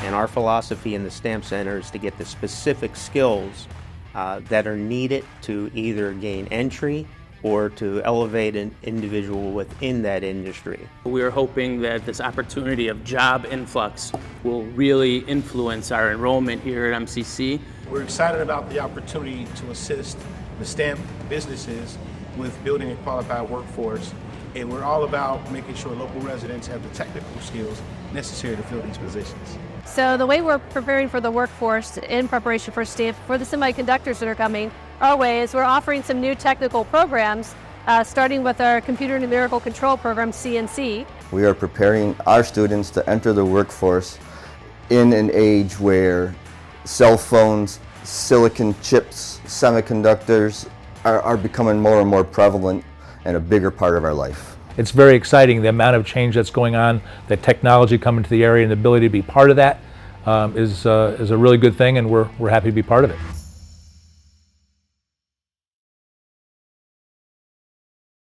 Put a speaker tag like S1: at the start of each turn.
S1: And our philosophy in the STEM Center is to get the specific skills that are needed to either gain entry or to elevate an individual within that industry.
S2: We are hoping that this opportunity of job influx will really influence our enrollment here at MCC.
S3: We're excited about the opportunity to assist the STEM businesses with building a qualified workforce, and we're all about making sure local residents have the technical skills necessary to fill these positions.
S4: So the way we're preparing for the workforce in preparation for STEM, for the semiconductors that are coming our way, is we're offering some new technical programs, starting with our computer numerical control program, CNC.
S5: We are preparing our students to enter the workforce in an age where cell phones, silicon chips, semiconductors are becoming more and more prevalent and a bigger part of our life.
S6: It's very exciting, the amount of change that's going on, the technology coming to the area and the ability to be part of that is a really good thing, and we're happy to be part of it.